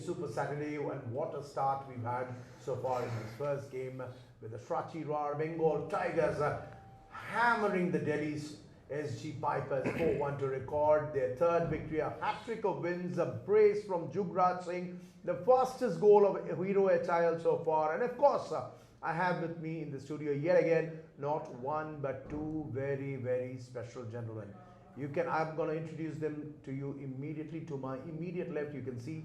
Super Saturday, and what a start we've had so far in this first game with the Shrachi Rar Bengal Tigers hammering the Delhi's SG Pipers 4-1 to record their third victory, a hat-trick of wins, a brace from Jugraj Singh, the fastest goal of Hero HIL so far, and of course I have with me in the studio yet again not one but two very, very special gentlemen. I'm going to introduce them to you immediately. To my immediate left, you can see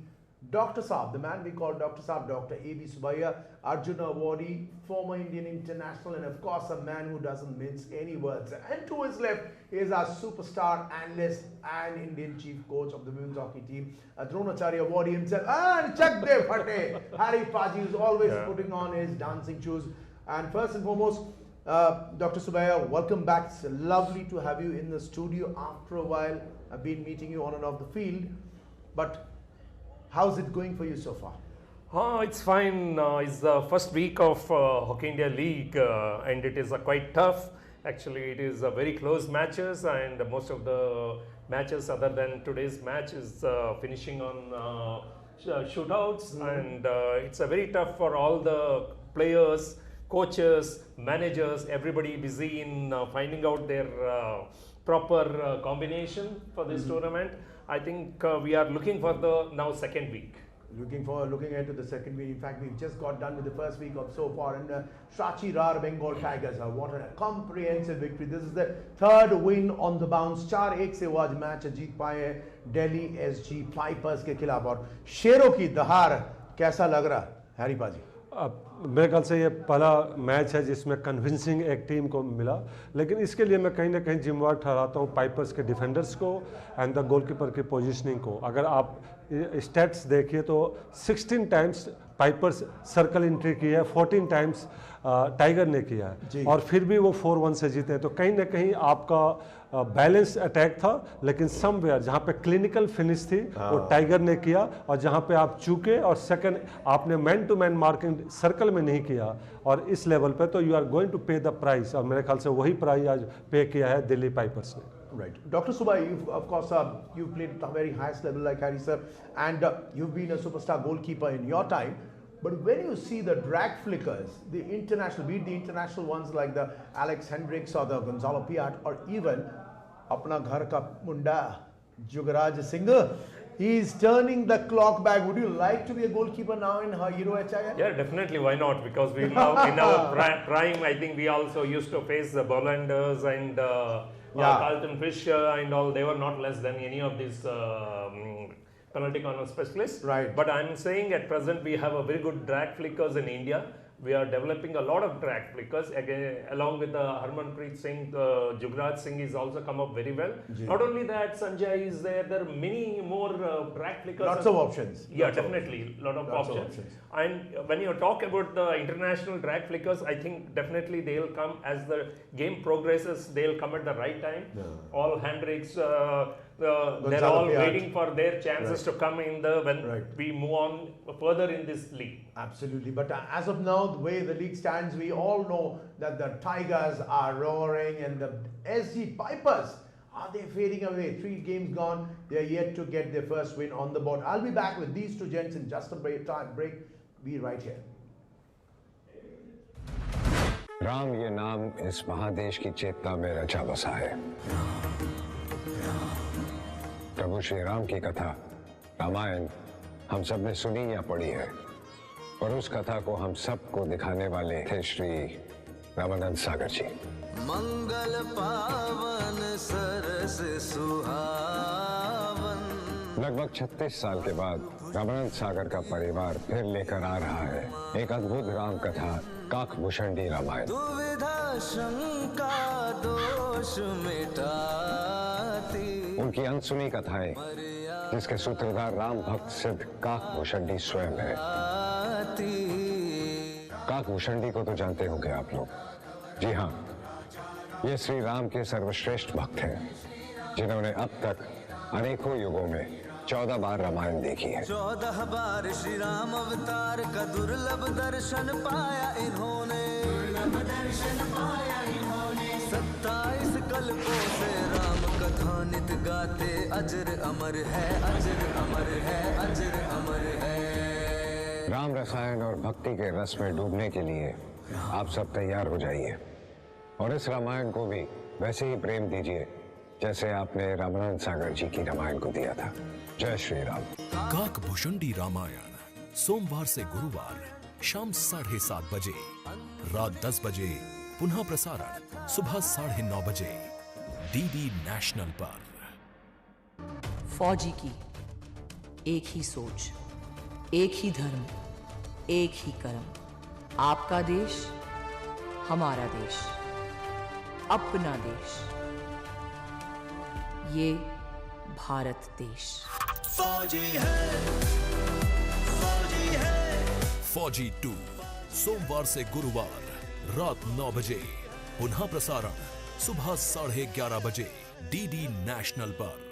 Dr. Saab, the man we call Dr. Saab, Dr. A.B. Subbiah, Arjuna awardee, former Indian international, and of course a man who doesn't mince any words. And to his left is our superstar analyst and Indian chief coach of the women's hockey team, a Dronacharya awardee himself, and Chak De Phate, Harry Paji, who's always putting on his dancing shoes. And first and foremost, Dr. Subbiah, welcome back. It's lovely to have you in the studio after a while. I've been meeting you on and off the field, but how's it going for you so far? It's fine. It's the first week of Hockey India League and it is quite tough. Actually, it is very close matches, and most of the matches other than today's match is finishing on shootouts, and it's very tough for all the players, coaches, managers, everybody busy in finding out their proper combination for this tournament. I think we are looking for the now second week. Looking ahead to the second week. In fact, we've just got done with the first week of so far, and Shrachi Rar Bengal Tigers what a comprehensive victory. This is the third win on the bounce. 4-1 से वो आज match जीत पाए हैं Delhi SG pipers के खिलाफ, और शेरों की दहाड़ कैसा लग रहा हैरी पाजी? मेरे ख्याल से ये पहला मैच है जिसमें कन्विंसिंग एक टीम को मिला, लेकिन इसके लिए मैं कहीं ना कहीं जिम्मेवार ठहराता हूँ पाइपर्स के डिफेंडर्स को एंड द गोलकीपर की पोजीशनिंग को. अगर आप स्टैट्स देखिए तो 16 टाइम्स पाइपर्स सर्कल एंट्री की है, 14 टाइम्स टाइगर ने किया है, और फिर भी वो 4-1 से जीते हैं. तो कहीं ना कहीं आपका बैलेंस अटैक था, लेकिन समवेयर जहाँ पे क्लिनिकल फिनिश थी वो टाइगर ने किया, और जहाँ पे आप चूके और सेकंड आपने man to man marking circle में नहीं किया, और इस लेवल पे तो you are going to pay the price, और मेरे ख्याल से वही प्राइस आज पे किया है दिल्ली पाइपर्स ने. Right. Dr. Subbiah, of course, you've played at the very highest level like Harry sir, and you've been a superstar goalkeeper in your time. But when you see the drag flickers, the international, be it the international ones like the Alex Hendricks or the Gonzalo Piat, or even apna ghar ka munda, Jugraj Singh, he's turning the clock back. Would you like to be a goalkeeper now in Hero HIL? Yeah, definitely. Why not? Because we now, in our prime, I think we also used to face the Bollanders and Carlton Fisher and all. They were not less than any of these penalty corner specialists. Right. But I'm saying at present we have a very good drag flickers in India. We are developing a lot of drag flickers again, along with Harmanpreet Singh. Jugraj Singh is also come up very well. Not only that, Sanjay is there. There are many more drag flickers. Lots of options. Yeah, definitely, lot of options. And when you talk about the international drag flickers, I think definitely they'll come as the game progresses. They'll come at the right time. All Hendricks. They're all waiting for their chances to come in when we move on further in this league. Absolutely, but as of now, the way the league stands, we all know that the Tigers are roaring and the SG Pipers, are they fading away? 3 games gone, they are yet to get their first win on the board. I'll be back with these two gents in just a break. Be right here. Ram ये नाम इस महादेश की चेतना में रचा बसा है. प्रभु श्री राम की कथा रामायण हम सब ने सुनी या पढ़ी है, और उस कथा को हम सबको दिखाने वाले थे श्री रामानंद सागर जी. मंगल पावन सरस सुहावन. लगभग 36 साल के बाद रामानंद सागर का परिवार फिर लेकर आ रहा है एक अद्भुत राम कथा, काकभूषणी रामायण. दुविधा शंका दोष मिटाती उनकी अनसुनी कथाएं, जिसके सूत्रधार राम भक्त सिद्ध काकभूषणी स्वयं है. काकभूषणी को तो जानते होंगे आप लोग. जी हाँ, ये श्री राम के सर्वश्रेष्ठ भक्त हैं, जिन्होंने अब तक अनेकों युगों में 14 बार रामायण देखी है. 14 बार श्री राम अवतार का दुर्लभ दर्शन पाया इन्होंने. 27 कल्पों से राम कथा नित गाते, अजर अमर है, अजर अमर है, अजर अमर है. राम रसायन और भक्ति के रस में डूबने के लिए आप सब तैयार हो जाइए और इस रामायण को भी वैसे ही प्रेम दीजिए जैसे आपने रामानंद सागर जी की रामायण को दिया था। जय श्री राम। काकभूषुंडी रामायण सोमवार से गुरुवार शाम 7:30 बजे, रात 10 बजे पुनः प्रसारण सुबह 9:30 बजे डीडी नेशनल पर। फौजी की एक ही सोच, एक ही धर्म, एक ही कर्म। आपका देश, हमारा देश, अपना देश, ये भारत देश। फौजी है, फौजी है। फौजी 2 सोमवार से गुरुवार रात 9 बजे, पुनः प्रसारण सुबह 11:30 बजे डीडी नेशनल पर।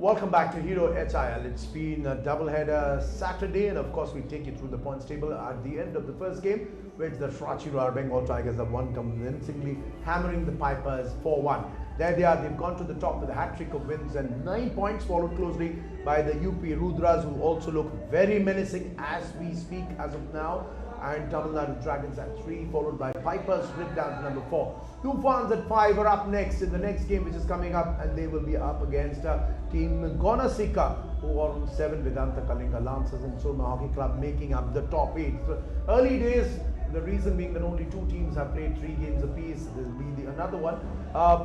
Welcome back to Hero HIL. It's been a doubleheader Saturday, and of course, we take you through the points table at the end of the first game, which the Srachira Bengal Tigers have won convincingly, hammering the Pipers 4-1. There they are, they've gone to the top with a hat-trick of wins and 9 points, followed closely by the UP Rudras, who also look very menacing as we speak as of now. And Tamil Nadu Dragons at 3, followed by Pipers, split down to number 4. Toofans at 5 are up next in the next game, which is coming up, and they will be up against team Gonasika, who are on 7. Vedanta Kalinga Lancers and Surma Hockey Club making up the top 8. So early days, the reason being that only 2 teams have played 3 games apiece. There will be another one.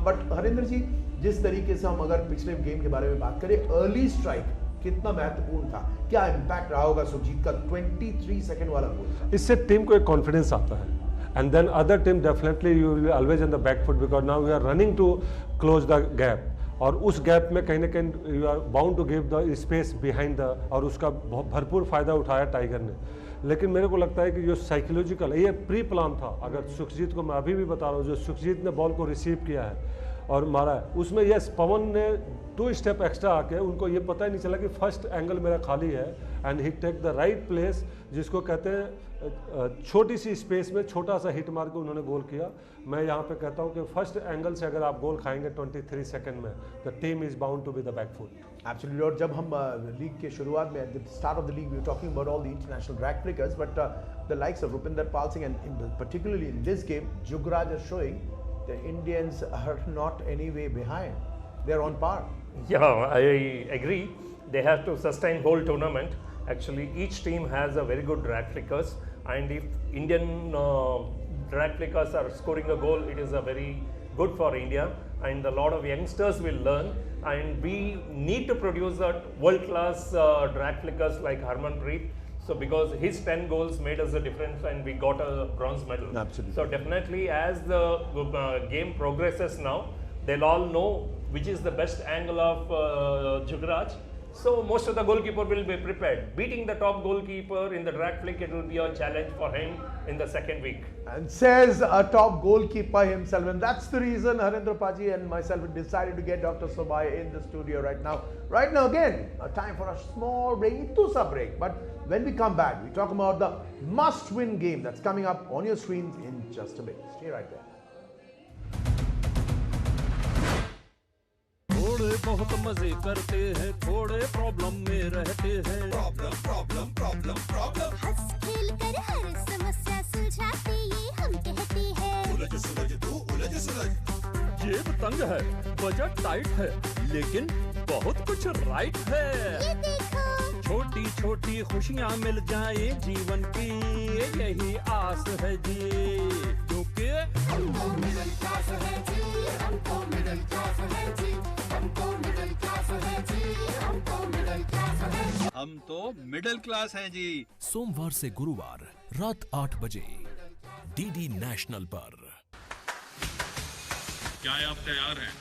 But Harinder ji, जिस तरीके से हम अगर पिछले game के बारे में बात करें, अर्ली स्ट्राइक कितना महत्वपूर्ण था, क्या इम्पैक्ट रहा होगा सुजीत का 23 सेकंड वाला गोल? इससे टीम को एक कॉन्फिडेंस आता है, and then other team definitely you will be always in the back foot because now we are running to close the gap, और उस गैप में कहीं ना कहीं you are bound to give the space behind the, और उसका भरपूर फायदा उठाया टाइगर ने। लेकिन मेरे को लगता है कि जो साइकोलॉजिकल ये प्री प्लान था, अगर सुखजीत को मैं अभी भी बता रहा हूँ, जो सुखजीत ने बॉल को रिसीव किया है और मारा है, उसमें यस पवन ने 2 स्टेप एक्स्ट्रा आके उनको ये पता ही नहीं चला कि फर्स्ट एंगल मेरा खाली है, and he take the right place, जिसको कहते हैं छोटी सी स्पेस में छोटा सा हिट मार के उन्होंने गोल किया। मैं यहाँ पे कहता हूँ कि फर्स्ट एंगल से अगर आप गोल खाएंगे 23 सेकंड में, the team is bound to be the back foot. Absolutely. और जब हम लीग के शुरुआत में, at the start of the league, we were talking about all the international drag flickers, but the likes of Rupinder Pal Singh and particularly in this game, Jugraj are showing the Indians are not any way behind. They're on par. Yeah, I agree. They have to sustain whole tournament. Actually, each team has a very good drag flickers, and if Indian drag flickers are scoring a goal, it is a very good for India, and a lot of youngsters will learn. And we need to produce a world-class drag flickers like Harmanpreet. So because his 10 goals made us a difference and we got a bronze medal. Absolutely. So definitely as the game progresses now, they'll all know which is the best angle of Jugraj. So most of the goalkeeper will be prepared. Beating the top goalkeeper in the drag flick, it will be a challenge for him in the second week. And says a top goalkeeper himself, and that's the reason Harendra Paji and myself have decided to get Dr. Sobai in the studio right now. Right now again, a time for a small break, itusa break. But when we come back, we talk about the must-win game that's coming up on your screens in just a bit. Stay right there. थोड़े बहुत मजे करते हैं, थोड़े problem में रहते हैं। Problem problem problem problem हंस खेल कर हर समस्या सुलझाते ये हम कहते हैं। उलझ सुलझ तू उलझ सुलझ। जेब तंग है, बजट टाइट है, लेकिन बहुत कुछ राइट है। ये देखो, छोटी छोटी खुशियाँ मिल जाए जीवन की, यही आस है जी, क्योंकि हमको मिडिल क्लास है जी, हमको मिडिल क्लास है जी, हमको मिडिल क्लास है जी, हमको मिडिल क्लास है। हम तो मिडिल क्लास हैं जी। सोमवार से गुरुवार रात 8 बजे डीडी नेशनल पर। क्या आप तैयार हैं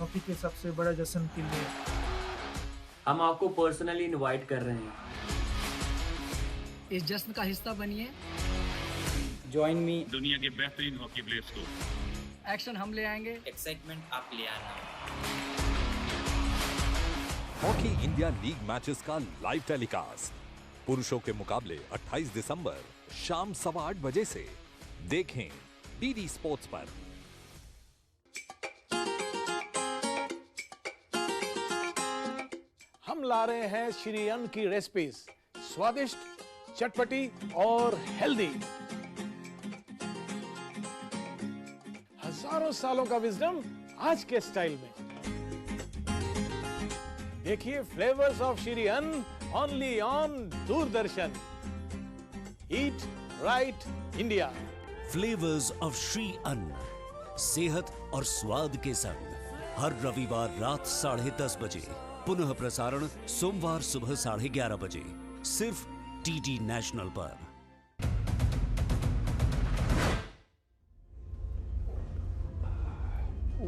हॉकी के सबसे बड़ा जश्न के लिए? हम आपको पर्सनली इनवाइट कर रहे हैं। इस जश्न का हिस्सा बनिए। Join me. दुनिया के बेहतरीन हॉकी प्लेयर्स को एक्शन हम ले आएंगे, एक्साइटमेंट आप ले आना। हॉकी इंडिया लीग मैचेस का लाइव टेलीकास्ट पुरुषों के मुकाबले 28 दिसंबर शाम 8:15 बजे से देखें डीडी स्पोर्ट्स पर। हम ला रहे हैं श्री अन्न की रेसिपीज, स्वादिष्ट, चटपटी और हेल्दी। हजारों सालों का विजडम आज के स्टाइल में। देखिए फ्लेवर्स ऑफ श्री अन्न only on Doordarshan. Eat right India. Flavours of Shri अन्न, सेहत और स्वाद के संग हर रविवार रात 10:30 बजे, पुनः प्रसारण सोमवार सुबह 11:30 बजे, सिर्फ टीटी नेशनल पर।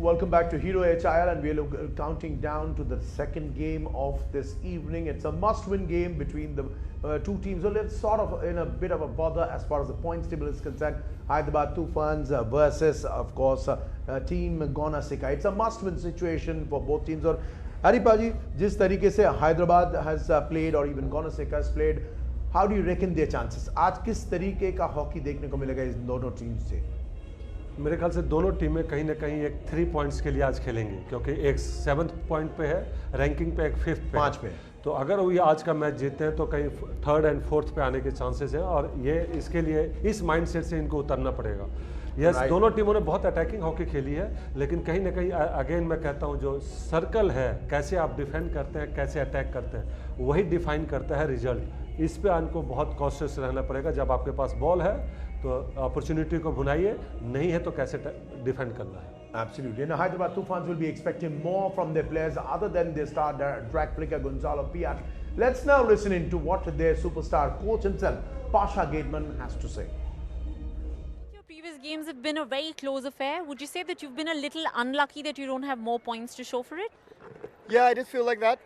Welcome back to Hero HIL, and we're counting down to the second game of this evening. It's a must-win game between the two teams. Well, it's sort of in a bit of a bother as far as the points table is concerned. Hyderabad Toofans versus, of course, team Gonasika. It's a must-win situation for both teams. Or Haripaji, जिस तरीके से Hyderabad has played or even Gonasika has played, how do you reckon their chances? आज किस तरीके का hockey देखने को मिलेगा इस दोनों टीम्स से? मेरे ख्याल से दोनों टीमें कहीं ना कहीं एक 3 पॉइंट्स के लिए आज खेलेंगी, क्योंकि एक 7th पॉइंट पे है रैंकिंग पे, एक 5th पे 5 पे। तो अगर वो ये आज का मैच जीतते हैं तो कहीं 3rd and 4th पे आने के चांसेस हैं, और ये इसके लिए इस माइंडसेट से इनको उतरना पड़ेगा। यस, दोनों टीमों ने बहुत अटैकिंग हॉकी खेली है, लेकिन कहीं ना कहीं अगेन मैं कहता हूँ जो सर्कल है, कैसे आप डिफेंड करते हैं, कैसे अटैक करते हैं, वही डिफाइन करता है रिजल्ट। इस पे इनको बहुत कॉशियस रहना पड़ेगा। जब आपके पास बॉल है तो अपॉर्चुनिटी को भुनाइए, नहीं है तो कैसे डिफेंड करना है। Absolutely. Now, Hyderabad Toofans will be expecting more from their players other than their star drag flicker Gonzalo Piat. Let's now listen into what their superstar coach himself, Pasha Gateman, has to say. Your previous games have been a very close affair. Would you say that you've been a little unlucky that you don't have more points to show for it? Yeah, I did feel like that.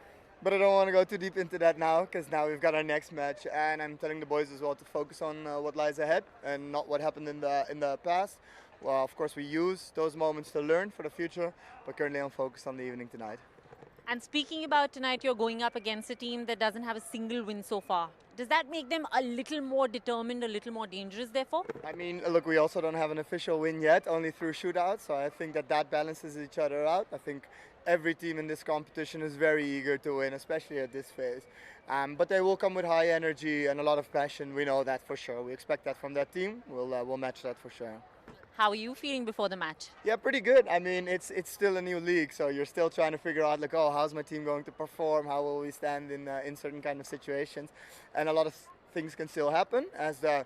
But I don't want to go too deep into that now, because now we've got our next match, and I'm telling the boys as well to focus on what lies ahead and not what happened in the past. Well, of course, we use those moments to learn for the future, but currently I'm focused on the evening tonight. And speaking about tonight, you're going up against a team that doesn't have a single win so far. Does that make them a little more determined, a little more dangerous, therefore? I mean, look, we also don't have an official win yet, only through shootouts, so I think that balances each other out. I think every team in this competition is very eager to win, especially at this phase. But they will come with high energy and a lot of passion. We know that for sure. We expect that from that team. We'll match that for sure. How are you feeling before the match? Yeah, pretty good. I mean, it's still a new league, so you're still trying to figure out, like, oh, how's my team going to perform? How will we stand in certain kind of situations? And a lot of things can still happen. As the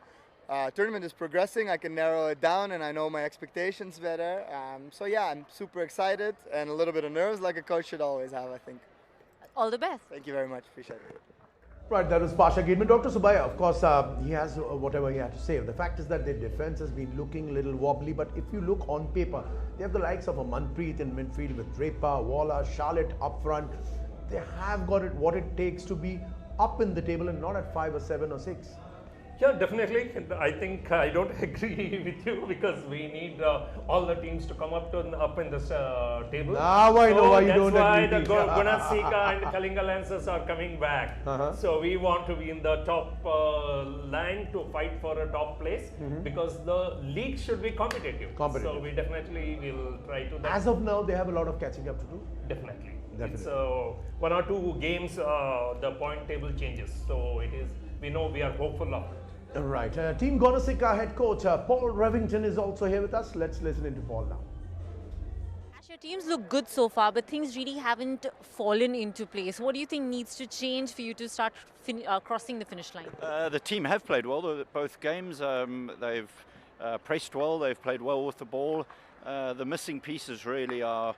tournament is progressing, I can narrow it down, and I know my expectations better. So yeah, I'm super excited and a little bit of nerves, like a coach should always have, I think. All the best. Thank you very much. Appreciate it. Right, that was Pasha Gateman. Dr. Subaya, of course, he has whatever he had to say. The fact is that their defense has been looking a little wobbly, but if you look on paper, they have the likes of a Manpreet in midfield with Draper, Waller, Charlotte up front. They have got it what it takes to be up in the table and not at 5 or 7 or 6. Yeah, definitely. I think I don't agree with you, because we need all the teams to come up in this table. Now I know why you don't agree. That's why the Gonasika and Kalinga Lancers are coming back. So we want to be in the top line to fight for a top place, because the league should be competitive. So we definitely will try to that. As of now, they have a lot of catching up to do. Definitely. It's 1 or 2 games, the point table changes. So it is. We know we are hopeful of it. Right. Team Gonasika head coach Paul Revington is also here with us. Let's listen into Paul now. Ash, your teams look good so far, but things really haven't fallen into place. What do you think needs to change for you to start crossing the finish line? The team have played well both games. They've pressed well. They've played well with the ball. The missing pieces really are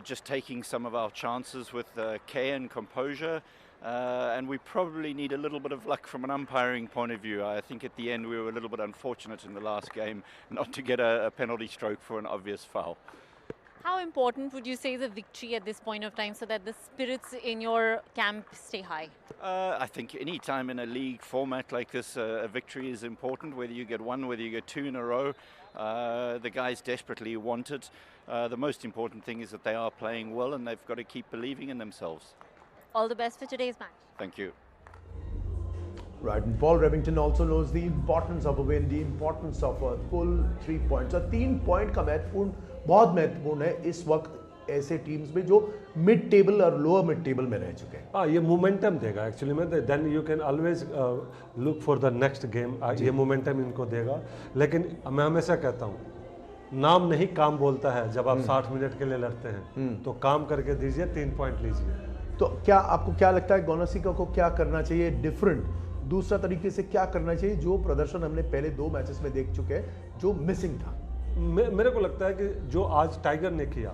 just taking some of our chances with care and composure. And we probably need a little bit of luck from an umpiring point of view. I think at the end we were a little bit unfortunate in the last game not to get a penalty stroke for an obvious foul. How important would you say is a victory at this point of time so that the spirits in your camp stay high? I think any time in a league format like this, a victory is important, whether you get 1, whether you get 2 in a row. The guys desperately want it. The most important thing is that they are playing well, and they've got to keep believing in themselves. All the best for today's match. Thank you. Right, and Paul Remington also knows the importance of a win, the importance of a full 3 points. और 3 point का बहुत महत्वपूर्ण है इस वक्त ऐसे teams में जो मिड टेबल और लोअर मिड टेबल में रह चुके हैं. हाँ, ये मोमेंटम देगा एक्चुअली में. Then you can always look for the next game. ये मोमेंटम इनको देगा. लेकिन मैं हमेशा कहता हूँ, नाम नहीं काम बोलता है. जब आप 60 मिनट के लिए लड़ते हैं तो काम करके दीजिए, 3 पॉइंट लीजिए. तो क्या आपको क्या लगता है गोनासिका को क्या करना चाहिए डिफरेंट, दूसरा तरीके से क्या करना चाहिए, जो प्रदर्शन हमने पहले 2 मैचेस में देख चुके हैं जो मिसिंग था? मेरे को लगता है कि जो आज टाइगर ने किया,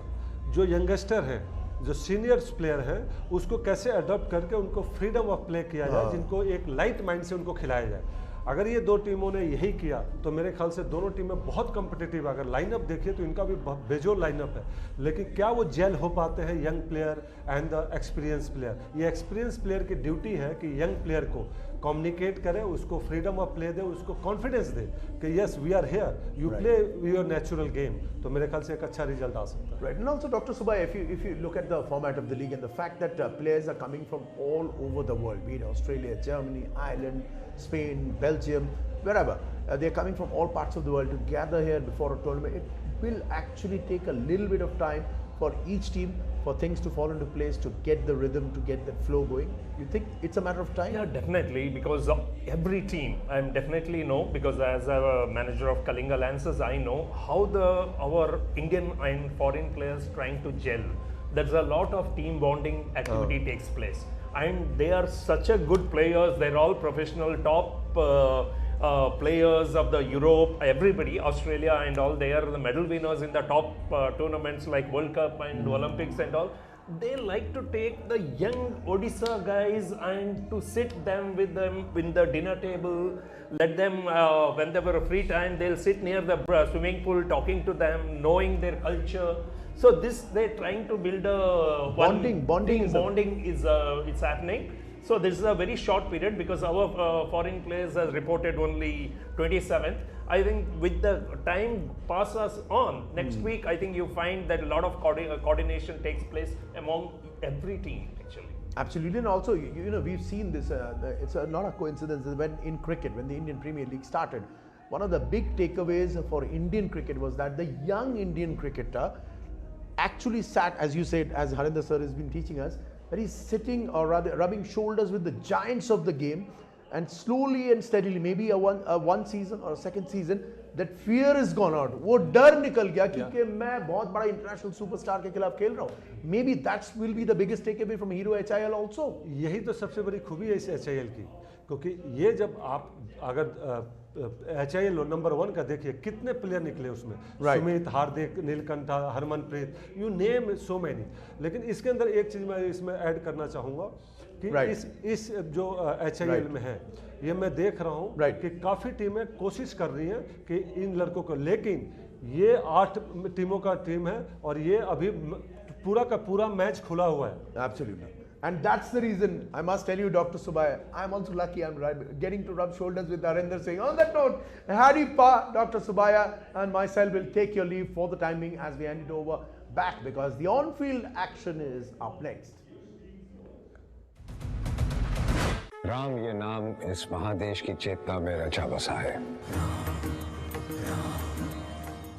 जो यंगस्टर हैं, जो सीनियर्स प्लेयर हैं, उसको कैसे अडॉप्ट करके उनको फ्रीडम ऑफ प्ले किया जाए, जिनको एक लाइट माइंड से उनको खिलाया जाए. अगर ये 2 टीमों ने यही किया तो मेरे ख्याल से दोनों टीमें बहुत कम्पिटिटिव. अगर लाइनअप देखिए तो इनका भी बेजोड़ लाइनअप है. लेकिन क्या वो जेल हो पाते हैं young player and the experience player? ये एक्सपीरियंस प्लेयर की ड्यूटी है कि यंग प्लेयर को कम्युनिकेट करे, उसको फ्रीडम ऑफ प्ले दे, उसको कॉन्फिडेंस दे कि yes we are here, you play your natural game. तो मेरे ख्याल से एक अच्छा रिजल्ट आ सकता है. Right, and also Dr. Subaya, if you look at the format of the league and the fact that players are coming from all over the world, be it Australia, Germany, Ireland, Spain, Belgium, wherever, they're coming from all parts of the world to gather here before a tournament. It will actually take a little bit of time for each team, for things to fall into place, to get the rhythm, to get that flow going. You think it's a matter of time? Yeah, definitely, because every team, I'm definitely know, because as a manager of Kalinga Lancers, I know how our Indian and foreign players trying to gel. There's a lot of team bonding activity takes place, and they are such a good players. They're all professional, top players of the Europe, everybody, Australia and all. They are the medal winners in the top tournaments like World Cup and Olympics and all. They like to take the young Odisha guys and to sit them with them in the dinner table. Let them, when they were free time, they'll sit near the swimming pool talking to them, knowing their culture. So this, they're trying to build a bonding is it's happening. So this is a very short period, because our foreign players has reported only 27th. I think with the time passes on, next week I think you find that a lot of coordination takes place among every team actually. Absolutely, and also you know we've seen this. It's not a coincidence that when in cricket, when the Indian Premier League started, one of the big takeaways for Indian cricket was that the young Indian cricketer actually sat, as you said, as Harinder sir has been teaching us, that he's sitting or rather rubbing shoulders with the giants of the game, and slowly and steadily, maybe a one season or a second season, that fear is gone out. वो डर निकल गया क्योंकि मैं बहुत बड़ा international superstar के खिलाफ खेल रहा हूँ. Maybe that will be the biggest takeaway from Hero HIL also. यही तो सबसे बड़ी खूबी है इस HIL की, क्योंकि ये जब आप अगर HIL नंबर 1 का देखिए, कितने प्लेयर निकले उसमें. Sumit, Hardik, Neelakantha, Harmanpreet, you name so many. लेकिन इसके अंदर एक चीज मैं इसमें ऐड करना चाहूँगा कि इस जो HIL में है, ये मैं देख रहा हूँ कि काफ़ी टीमें कोशिश कर रही हैं कि इन लड़कों को, लेकिन ये 8 टीमों का टीम है और ये अभी पूरा का पूरा मैच खुला हुआ है. Absolutely. And that's the reason, I must tell you, Dr. Subaya, I'm also lucky I'm getting to rub shoulders with Harinder Singh. On that note, Hari Pa, Dr. Subaya and myself will take your leave for the time being as we hand it over back, because the on-field action is up next. Ram ये नाम इस महादेश की चेतना में रचा बसा है.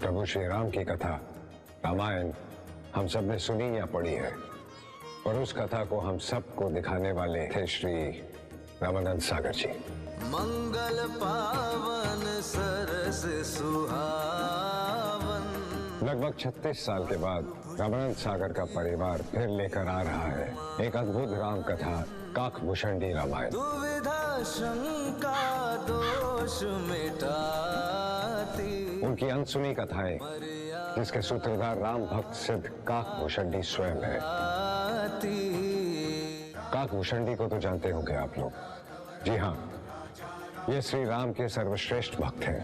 प्रभु श्री राम की कथा रामायण हम सब ने सुनी या पढ़ी है, और उस कथा को हम सबको दिखाने वाले थे श्री रामानंद सागर जी. मंगल पावन सरस सुहावन. लगभग 36 साल के बाद रामानंद सागर का परिवार फिर लेकर आ रहा है एक अद्भुत राम कथा, काकभूषणी रामायण. दुविधा शंका दोष मिटाती उनकी अनसुनी कथाएं, जिसके सूत्रधार राम भक्त सिद्ध काकभूषणी स्वयं है. काकभूषणी को तो जानते होंगे आप लोग. जी हाँ, ये श्री राम के सर्वश्रेष्ठ भक्त हैं,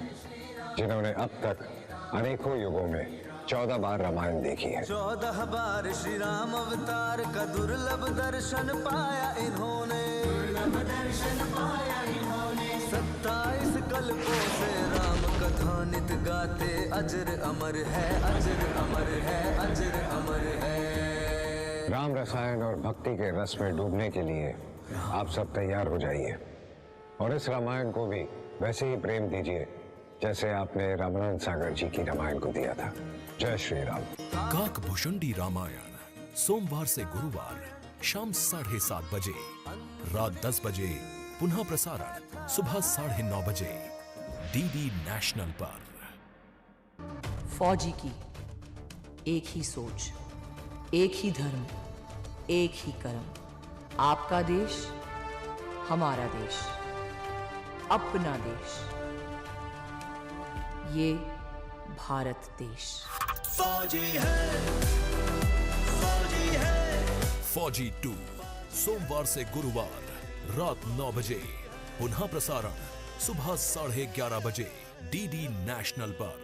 जिन्होंने अब तक अनेकों युगों में 14 बार रामायण देखी है. 14 बार श्री राम अवतार का दुर्लभ दर्शन पाया इन्होंने. 27 कल्पों से राम कथा नित गाते, अजर अमर है, अजर अमर है, अजर अमर है. राम रसायन और भक्ति के रस में डूबने के लिए आप सब तैयार हो जाइए. और इस रामायण को भी वैसे ही प्रेम दीजिए जैसे आपने रामानंद सागर जी की रामायण को दिया था। जय श्री राम। काकभूषुंडी रामायण सोमवार से गुरुवार शाम 7:30 बजे, रात 10 बजे पुनः प्रसारण सुबह 9:30 बजे डीडी नेशनल पर। फौजी की एक ही सोच, एक ही धर्म, एक ही कर्म। आपका देश, हमारा देश, अपना देश, ये भारत देश। फौजी है, फौजी है। फौजी 2 सोमवार से गुरुवार रात 9 बजे, पुनः प्रसारण सुबह 11:30 बजे डीडी नेशनल पर।